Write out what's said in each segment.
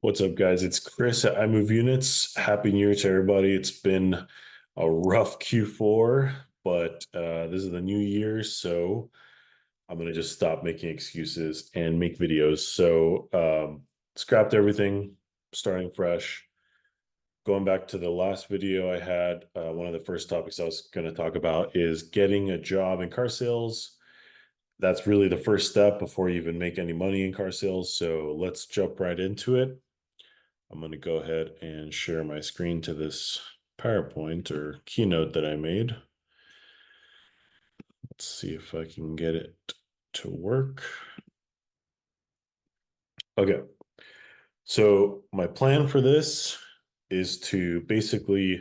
What's up, guys? It's Chris at iMove Units. Happy New Year to everybody. It's been a rough Q4, but this is the new year, so I'm gonna just stop making excuses and make videos. So scrapped everything, starting fresh. Going back to the last video I had, one of the first topics I was going to talk about is getting a job in car sales. That's really the first step before you even make any money in car sales. So let's jump right into it. I'm going to go ahead and share my screen to this PowerPoint or keynote that I made. Let's see if I can get it to work. Okay. So my plan for this is to basically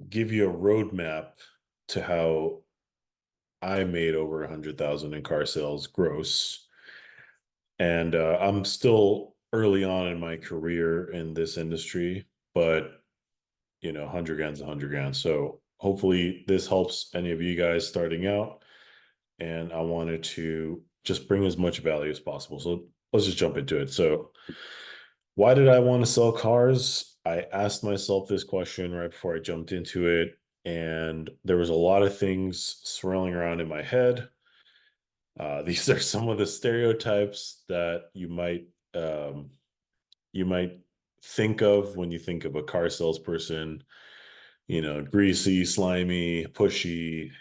give you a roadmap to how I made over 100,000 in car sales gross. And I'm still early on in my career in this industry, but 100 grand's 100 grand. So hopefully this helps any of you guys starting out. And I wanted to just bring as much value as possible. So let's just jump into it. So why did I want to sell cars? I asked myself this question right before I jumped into it. And there was a lot of things swirling around in my head. These are some of the stereotypes that you might think of when you think of a car salesperson. Greasy, slimy, pushy.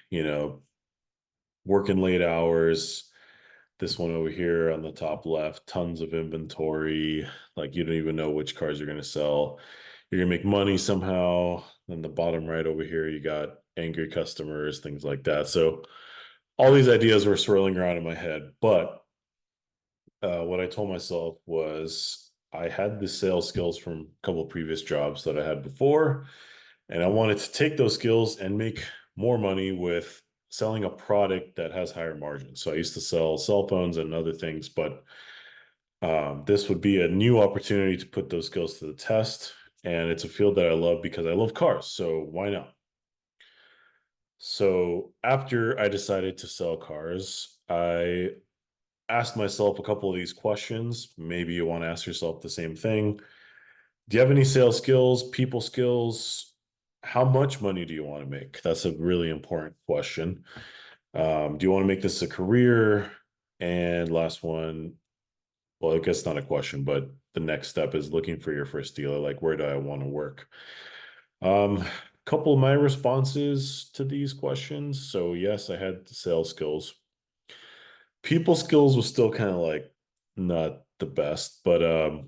Working late hours. This one over here on the top left, tons of inventory. Like you don't even know which cars you're going to sell. You're going to make money somehow. Then the bottom right over here, you got angry customers, things like that. So all these ideas were swirling around in my head. But what I told myself was I had the sales skills from a couple of previous jobs that I had before, and I wanted to take those skills and make more money with selling a product that has higher margins. So I used to sell cell phones and other things, but this would be a new opportunity to put those skills to the test. And it's a field that I love because I love cars. So why not? So after I decided to sell cars, I asked myself a couple of these questions. Maybe you want to ask yourself the same thing. Do you have any sales skills, people skills? How much money do you want to make? That's a really important question. Do you want to make this a career? And last one, well, I guess not a question, but the next step is looking for your first dealer. Like, where do I want to work? A couple of my responses to these questions. So, yes, I had sales skills. People skills was still kind of like not the best, but I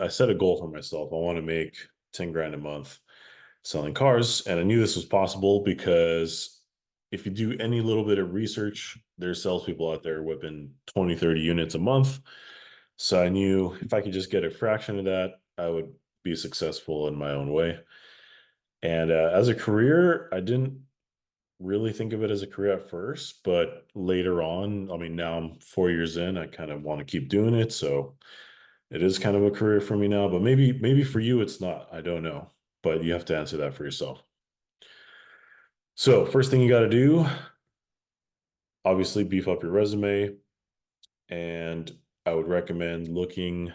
set a goal for myself. I want to make 10 grand a month selling cars. And I knew this was possible because if you do any little bit of research, there's salespeople out there whipping 20, 30 units a month. So I knew if I could just get a fraction of that, I would be successful in my own way. And as a career, I didn't really think of it as a career at first, but later on, I mean, now I'm 4 years in, I kind of want to keep doing it. So it is kind of a career for me now, but maybe for you it's not. I don't know, but you have to answer that for yourself. So first thing you got to do, obviously beef up your resume, and I would recommend looking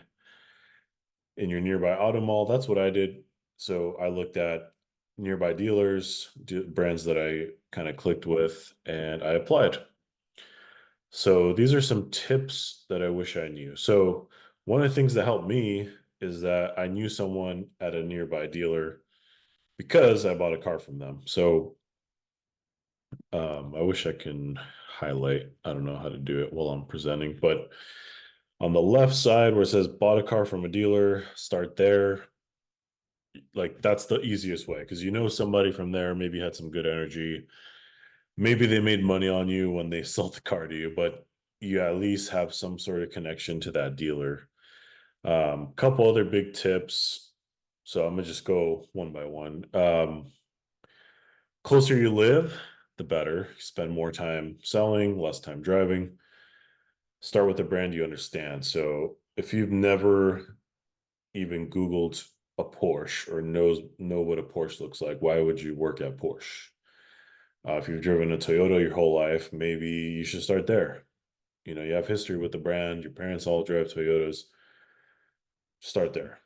in your nearby auto mall. That's what I did. So I looked at nearby dealers, brands that I kind of clicked with, and I applied. So these are some tips that I wish I knew. So one of the things that helped me is that I knew someone at a nearby dealer because I bought a car from them. So I wish I can highlight. I don't know how to do it while I'm presenting, but on the left side where it says bought a car from a dealer, start there. Like that's the easiest way because you know somebody from there maybe had some good energy. Maybe they made money on you when they sold the car to you, but you at least have some sort of connection to that dealer. Couple other big tips. So I'm gonna just go one by one. Closer you live, the better. Spend more time selling, less time driving. Start with a brand you understand. So if you've never even Googled a Porsche or know what a Porsche looks like, why would you work at Porsche? If you've driven a Toyota your whole life, maybe you should start there. You have history with the brand, your parents all drive Toyotas, start there.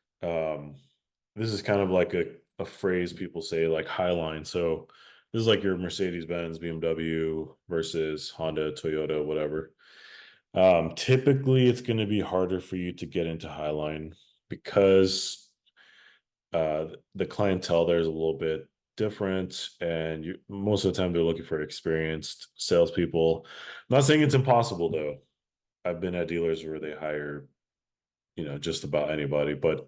This is kind of like a phrase people say, like Highline. So this is like your Mercedes-Benz, BMW versus Honda, Toyota, whatever. Typically, it's going to be harder for you to get into Highline because the clientele there is a little bit different, and most of the time they're looking for experienced salespeople. I'm not saying it's impossible though. I've been at dealers where they hire, just about anybody, but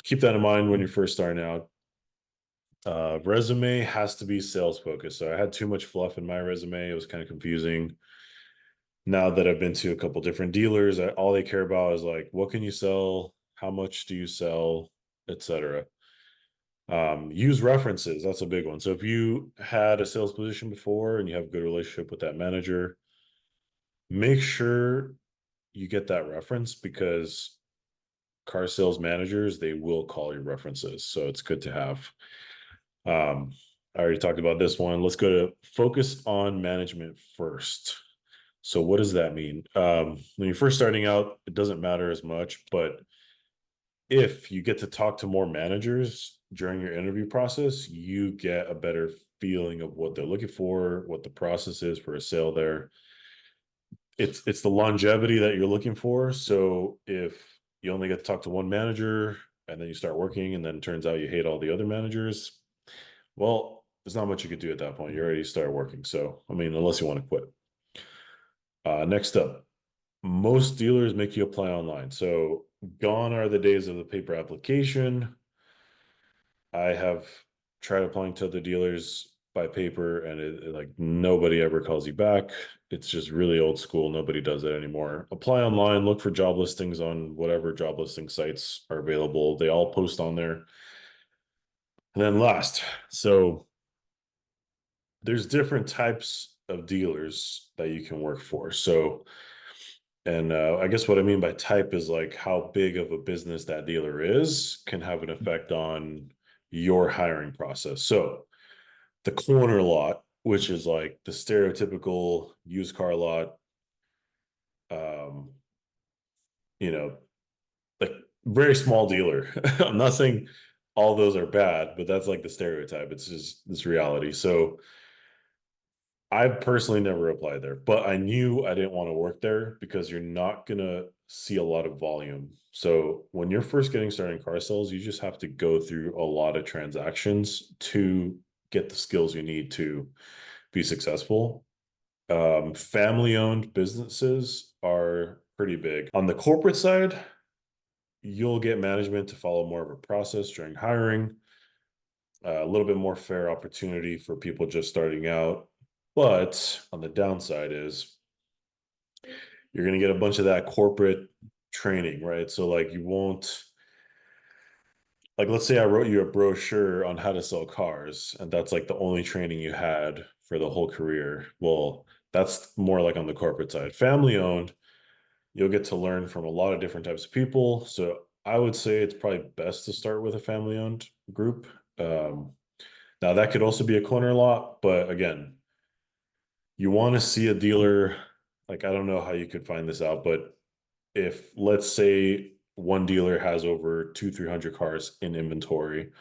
keep that in mind when you're first starting out. Resume has to be sales focused. So I had too much fluff in my resume. It was kind of confusing. Now that I've been to a couple different dealers, all they care about is like, what can you sell? How much do you sell, etc. Use references. That's a big one. So if you had a sales position before and you have a good relationship with that manager, make sure you get that reference because car sales managers, they will call you references. So it's good to have. I already talked about this one. Let's go to focus on management first. So what does that mean? When you're first starting out, it doesn't matter as much, but if you get to talk to more managers during your interview process, you get a better feeling of what they're looking for, what the process is for a sale there. It's the longevity that you're looking for. So if you only get to talk to one manager and then you start working and then it turns out you hate all the other managers, well, there's not much you could do at that point. You already started working. So, I mean, unless you want to quit. Next up, most dealers make you apply online. So, gone are the days of the paper application. I have tried applying to other dealers by paper, and like nobody ever calls you back. It's just really old school. Nobody does it anymore. Apply online, look for job listings on whatever job listing sites are available. They all post on there. And then last, so there's different types of dealers that you can work for. So, and I guess what I mean by type is like how big of a business that dealer is can have an effect on your hiring process. So, the corner lot, which is like the stereotypical used car lot, um, you know, like very small dealer. I'm not saying all those are bad, but that's like the stereotype. It's just this reality. So, I personally never applied there, but I knew I didn't want to work there because you're not gonna see a lot of volume. So when you're first getting started in car sales, you just have to go through a lot of transactions to get the skills you need to be successful. Family-owned businesses are pretty big. On the corporate side, you'll get management to follow more of a process during hiring, a little bit more fair opportunity for people just starting out. But on the downside is you're going to get a bunch of that corporate training, right? So, like, you won't, like, let's say I wrote you a brochure on how to sell cars, and that's like the only training you had for the whole career. Well, that's more like on the corporate side. Family owned, you'll get to learn from a lot of different types of people. So, I would say it's probably best to start with a family owned group. Um, Now, that could also be a corner lot, but again, you want to see a dealer. Like, I don't know how you could find this out, but if let's say one dealer has over 300 cars in inventory,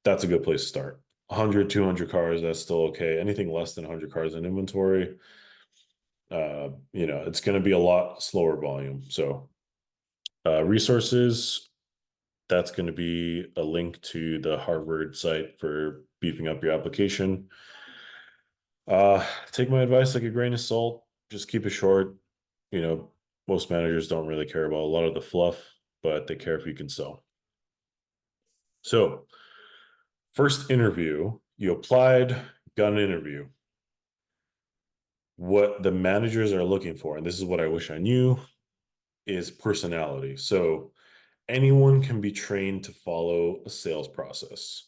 that's a good place to start. 100, 200 cars, that's still okay. Anything less than 100 cars in inventory, it's going to be a lot slower volume. So, resources, that's going to be a link to the Harvard site for beefing up your application. Take my advice like a grain of salt. Just keep it short. You know, most managers don't really care about a lot of the fluff, but they care if you can sell. So, first interview, you applied, got an interview. What the managers are looking for, and this is what I wish I knew, is personality. So, anyone can be trained to follow a sales process,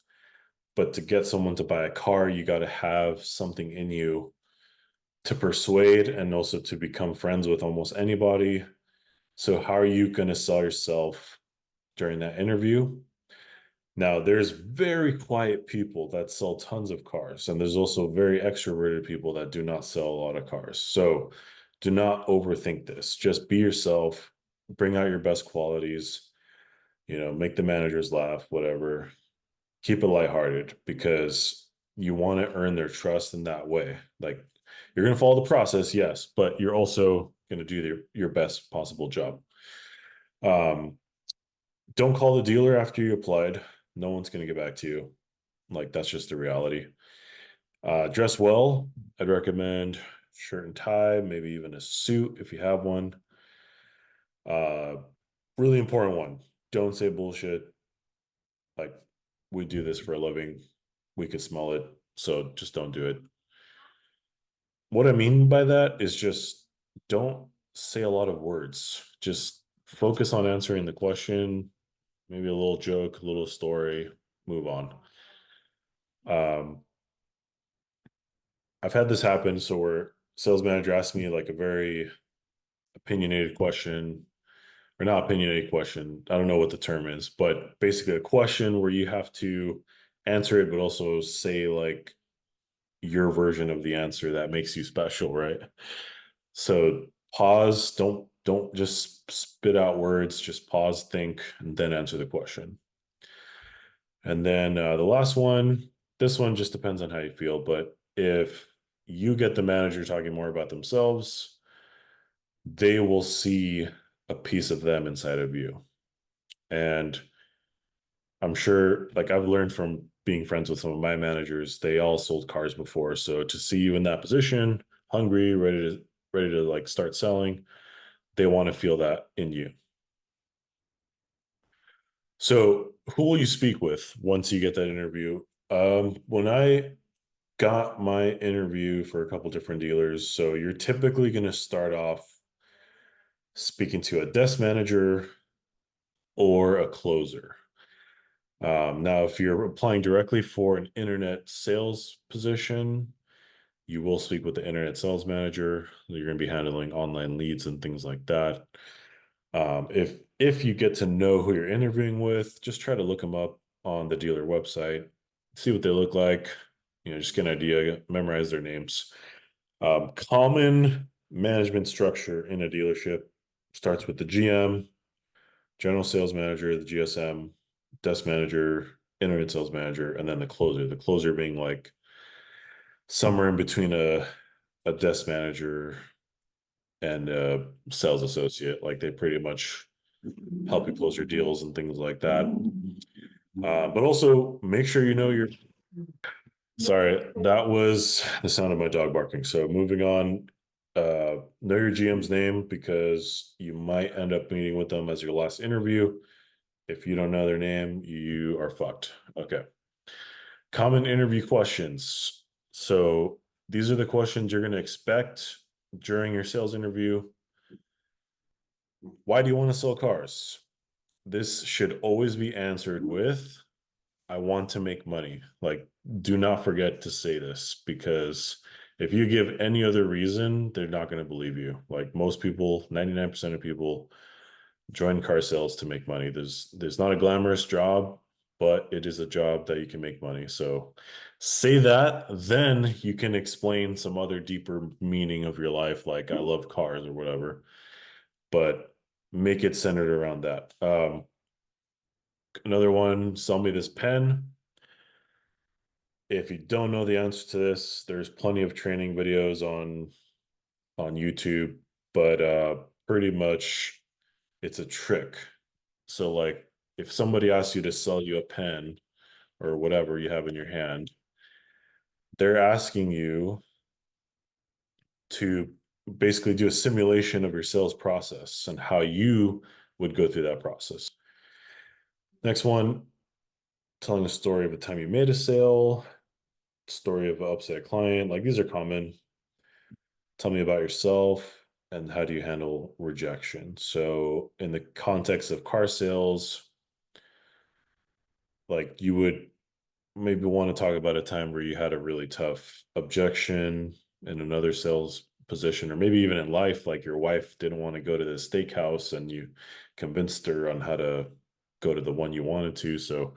but to get someone to buy a car, you got to have something in you to persuade and also to become friends with almost anybody. So, how are you going to sell yourself during that interview? Now, there's very quiet people that sell tons of cars, and there's also very extroverted people that do not sell a lot of cars. So, Do not overthink this. Just be yourself, bring out your best qualities, make the managers laugh, whatever. Keep it lighthearted because you want to earn their trust in that way. Like you're going to follow the process, yes, but you're also going to do your best possible job. Um, don't call the dealer after you applied. No one's going to get back to you. Like that's just the reality. Dress well. I'd recommend shirt and tie, maybe even a suit if you have one. Uh, really important one. Don't say bullshit. Like we do this for a living. We could smell it. So just don't do it. What I mean by that is just don't say a lot of words. Just focus on answering the question, maybe a little joke, a little story, move on. Um, I've had this happen. So where sales manager asked me like a very opinionated question, or not opinionated question. I don't know what the term is, but basically a question where you have to answer it, but also say like your version of the answer that makes you special, right? So pause, don't just spit out words, just pause, think, and then answer the question. And then the last one, this one just depends on how you feel, but if you get the manager talking more about themselves, they will see a piece of them inside of you. And I'm sure, like I've learned from being friends with some of my managers, they all sold cars before. So to see you in that position, hungry, ready to like start selling, they want to feel that in you. So who will you speak with once you get that interview? When I got my interview for a couple different dealers, so you're typically going to start off speaking to a desk manager or a closer. Now, if you're applying directly for an internet sales position, you will speak with the internet sales manager. You're going to be handling online leads and things like that. If you get to know who you're interviewing with, just try to look them up on the dealer website, see what they look like. Just get an idea, memorize their names. Common management structure in a dealership starts with the GM, general sales manager, the GSM, desk manager, internet sales manager, and then the closer. The closer being like somewhere in between a desk manager and a sales associate. Like they pretty much help you close your deals and things like that. But also make sure you know your. Sorry, that was the sound of my dog barking. So moving on, know your GM's name because you might end up meeting with them as your last interview. If you don't know their name, you are fucked. Okay. Common interview questions. So these are the questions you're going to expect during your sales interview. Why do you want to sell cars? This should always be answered with, I want to make money. Like, do not forget to say this because if you give any other reason, they're not going to believe you. Like most people, 99% of people join car sales to make money. There's not a glamorous job, but it is a job that you can make money. So say that, then you can explain some other deeper meaning of your life, like I love cars or whatever, but make it centered around that. Another one, sell me this pen. If you don't know the answer to this, there's plenty of training videos on YouTube, but pretty much it's a trick. So like if somebody asks you to sell you a pen or whatever you have in your hand, they're asking you to basically do a simulation of your sales process and how you would go through that process. Next one, telling a story of a time you made a sale, story of an upset client. Like these are common. Tell me about yourself and how do you handle rejection? So in the context of car sales, like you would maybe want to talk about a time where you had a really tough objection in another sales position, or maybe even in life, like your wife didn't want to go to the steakhouse and you convinced her on how to go to the one you wanted to. So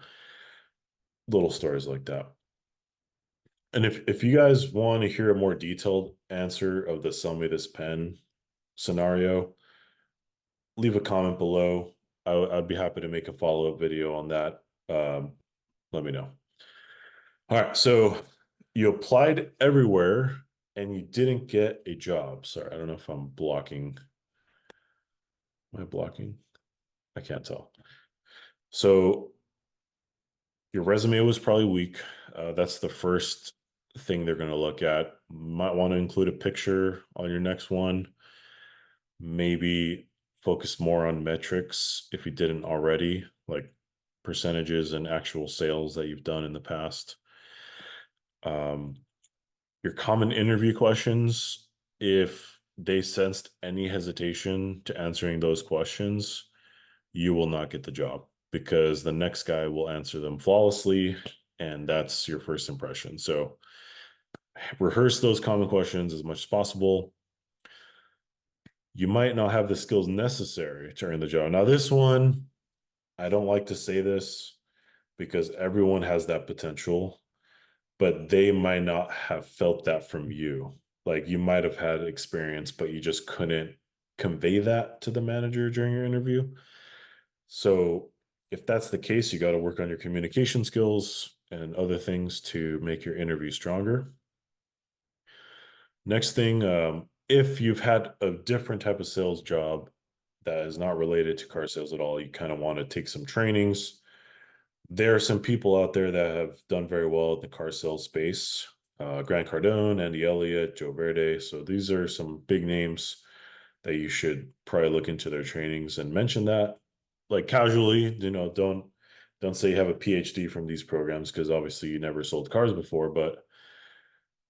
little stories like that. And if you guys want to hear a more detailed answer of the sell me this pen, scenario, leave a comment below. I'd be happy to make a follow-up video on that. Let me know. All right, so you applied everywhere and you didn't get a job. Sorry, I don't know if I'm blocking. Am I blocking? I can't tell. So your resume was probably weak. That's the first thing they're going to look at. Might want to include a picture on your next one. Maybe focus more on metrics if you didn't already, like percentages and actual sales that you've done in the past. Your common interview questions, if they sensed any hesitation to answering those questions, you will not get the job because the next guy will answer them flawlessly, and that's your first impression. So rehearse those common questions as much as possible. You might not have the skills necessary to earn the job. Now, this one, I don't like to say this because everyone has that potential, but they might not have felt that from you. Like you might have had experience, but you just couldn't convey that to the manager during your interview. So if that's the case, you got to work on your communication skills and other things to make your interview stronger. Next thing, if you've had a different type of sales job that is not related to car sales at all, you kind of want to take some trainings. There are some people out there that have done very well in the car sales space. Grant Cardone, Andy Elliott, Joe Verde. So these are some big names that you should probably look into their trainings and mention that like casually, don't say you have a PhD from these programs because obviously you never sold cars before, but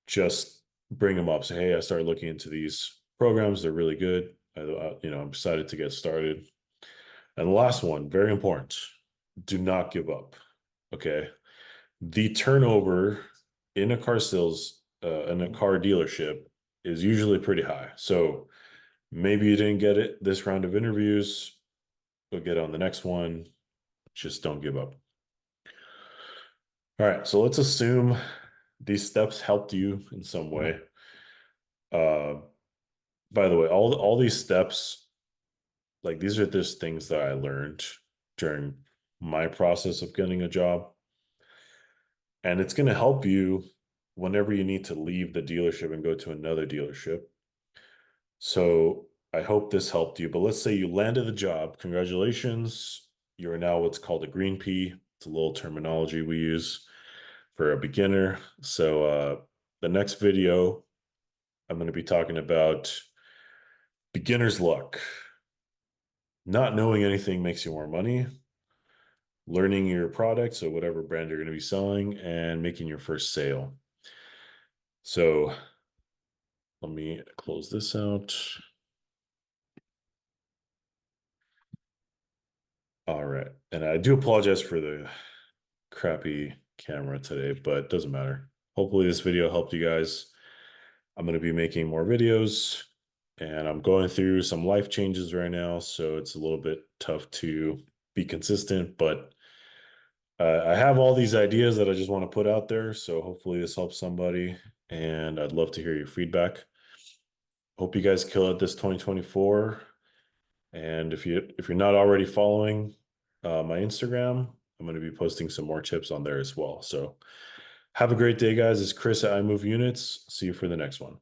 just bring them up. Say, hey, I started looking into these programs. They're really good. I'm excited to get started. And the last one, very important, do not give up. Okay. The turnover in a car sales, in a car dealership is usually pretty high. So maybe you didn't get it this round of interviews. Go get on the next one. Just don't give up. All right. So let's assume these steps helped you in some way. Uh, by the way, all these steps, like these are just things that I learned during my process of getting a job. And it's going to help you whenever you need to leave the dealership and go to another dealership. So I hope this helped you. But let's say you landed the job. Congratulations. You are now what's called a green P. It's a little terminology we use for a beginner. So the next video, I'm going to be talking about beginner's luck. Not knowing anything makes you more money. Learning your product, so whatever brand you're going to be selling, and making your first sale. So let me close this out. All right. And I do apologize for the crappy camera today, but it doesn't matter. Hopefully this video helped you guys. I'm going to be making more videos and I'm going through some life changes right now. So it's a little bit tough to be consistent, but I have all these ideas that I just want to put out there. So hopefully this helps somebody and I'd love to hear your feedback. Hope you guys kill it this 2024. And if you're not already following my Instagram, I'm going to be posting some more tips on there as well. So have a great day, guys. It's Chris at iMove Units. See you for the next one.